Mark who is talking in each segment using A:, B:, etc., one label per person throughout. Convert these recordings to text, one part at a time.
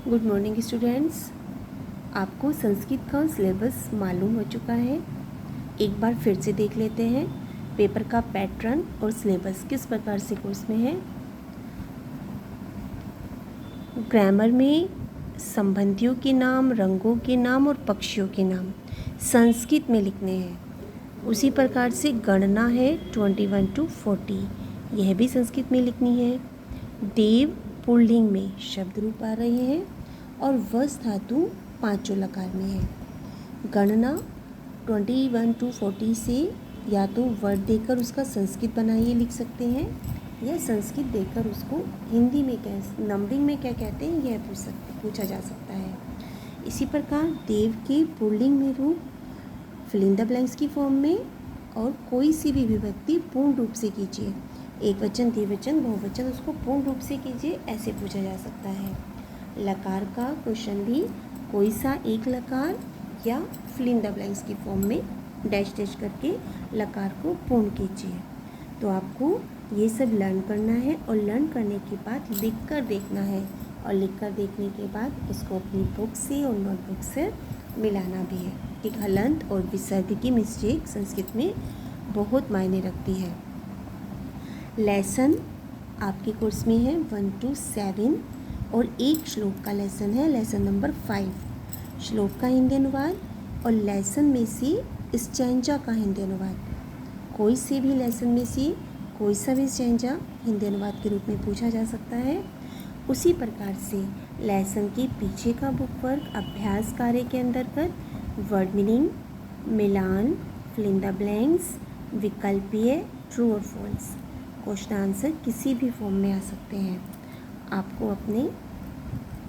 A: Good morning students. आपको संस्कृत का syllabus मालूम हो चुका है। एक बार फिर से देख लेते हैं पेपर का पैटर्न और सिलेबस किस प्रकार से कोर्स में है। ग्रामर में संबंधियों के नाम, रंगों के नाम और पक्षियों के नाम संस्कृत में लिखने हैं। उसी प्रकार से गणना है 21 to 40, यह भी संस्कृत में लिखनी है। देव पुल्लिंग में शब्द रूप आ रहे हैं और वस धातु पांचों लकार में है। गणना 21 to 40 से या तो वर्ड देकर उसका संस्कृत बनाइए लिख सकते हैं, या संस्कृत देकर उसको हिंदी में क्या नंबरिंग में क्या कहते हैं यह पूछा जा सकता है। इसी प्रकार देव के पुल्लिंग में रूप फिल इन द ब्लैंक्स की फॉर्म में, और कोई सी भी विभक्ति पूर्ण रूप से कीजिए, एक वचन, द्विवचन, बहुवचन, उसको पूर्ण रूप से कीजिए, ऐसे पूछा जा सकता है। लकार का क्वेश्चन भी कोई सा एक लकार या फिल इन द ब्लैंक्स की फॉर्म में डैश डैश करके लकार को पूर्ण कीजिए। तो आपको ये सब लर्न करना है और लर्न करने के बाद लिख कर देखना है, और लिख कर देखने के बाद इसको अपनी बुक से और नोटबुक से मिलाना भी है कि हलंत और विसर्ग की मिस्टेक संस्कृत में बहुत मायने रखती है। लेसन आपके कोर्स में है 1 to 7 और एक श्लोक का लेसन है लेसन नंबर 5। श्लोक का हिंदी अनुवाद और लेसन में से स्टैंजा का हिंदी अनुवाद। कोई से भी लेसन में से कोई सा भी स्टैंजा हिंदी अनुवाद के रूप में पूछा जा सकता है। उसी प्रकार से लेसन के पीछे का बुक वर्क अभ्यास कार्य के अंतर्गत वर्ड मीनिंग, मिलान, फिल इन द ब्लैंक्स, विकल्पीय, ट्रू और फॉल्स, क्वेश्चन आंसर किसी भी फॉर्म में आ सकते हैं। आपको अपने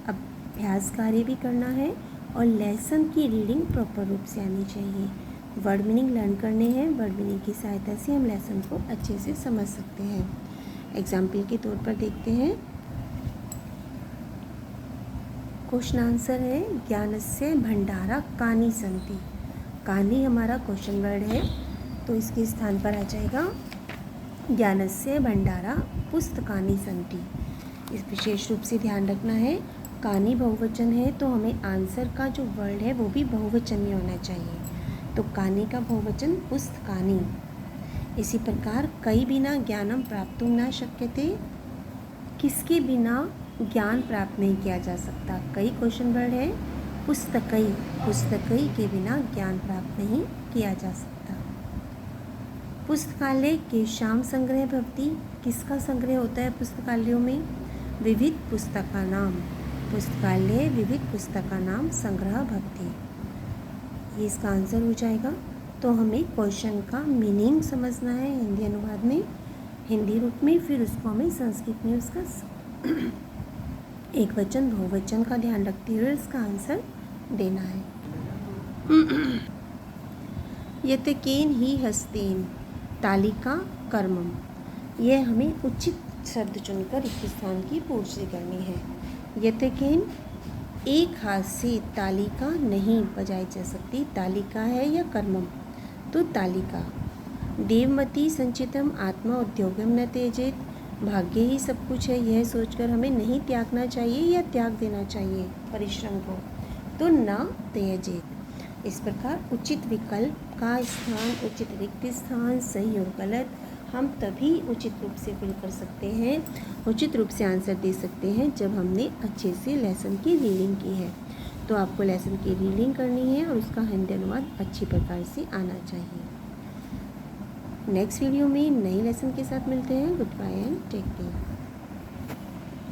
A: अभ्यास कार्य भी करना है और लेसन की रीडिंग प्रॉपर रूप से आनी चाहिए। वर्ड मीनिंग लर्न करने हैं, वर्ड मीनिंग की सहायता से हम लेसन को अच्छे से समझ सकते हैं। एग्जाम्पल के तौर पर देखते हैं। क्वेश्चन आंसर है ज्ञानस्य भंडारा कानि सन्ति। कानि हमारा क्वेश्चन वर्ड है, तो इसके स्थान पर आ जाएगा ज्ञानस्य भंडारा पुस्तकानि सन्ति। इस विशेष रूप से ध्यान रखना है, कानि बहुवचन है तो हमें आंसर का जो वर्ड है वो भी बहुवचन में होना चाहिए। तो कानि का बहुवचन पुस्तकानि। इसी प्रकार कई बिना ज्ञानम प्राप्तुम न शक्यते, किसके बिना ज्ञान प्राप्त नहीं किया जा सकता। कई क्वेश्चन वर्ड है पुस्तकई, पुस्तकई के बिना ज्ञान प्राप्त नहीं किया जा सकता। पुस्तकालय के शाम संग्रह भवति, किसका संग्रह होता है पुस्तकालयों में? विविध पुस्तका नाम। पुस्तकालय विविध पुस्तका नाम संग्रह भवति, ये इसका आंसर हो जाएगा। तो हमें क्वेश्चन का मीनिंग समझना है हिंदी अनुवाद में, हिंदी रूप में, फिर उसको हमें संस्कृत में उसका एक वचन बहुवचन का ध्यान रखते हुए इसका आंसर देना है। यतकेन ही हस्तेन तालिका कर्मम, यह हमें उचित शब्द चुनकर एक स्थान की पूर्ति करनी है। यतकेन एक हाथ से तालिका नहीं बजाई जा सकती, तालिका है या कर्मम, तो तालिका। देवमती संचितम आत्मा उद्योगम न त्यजेत, भाग्य ही सब कुछ है यह सोचकर हमें नहीं त्यागना चाहिए या त्याग देना चाहिए परिश्रम को, तो न त्यजेत। इस प्रकार उचित विकल्प का स्थान, उचित रिक्त स्थान, सही और गलत हम तभी उचित रूप से फिल कर सकते हैं, उचित रूप से आंसर दे सकते हैं जब हमने अच्छे से लेसन की रीडिंग की है। तो आपको लेसन की रीडिंग करनी है और उसका हिंदी अनुवाद अच्छी प्रकार से आना चाहिए। नेक्स्ट वीडियो में नई लेसन के साथ मिलते हैं। Goodbye and take care.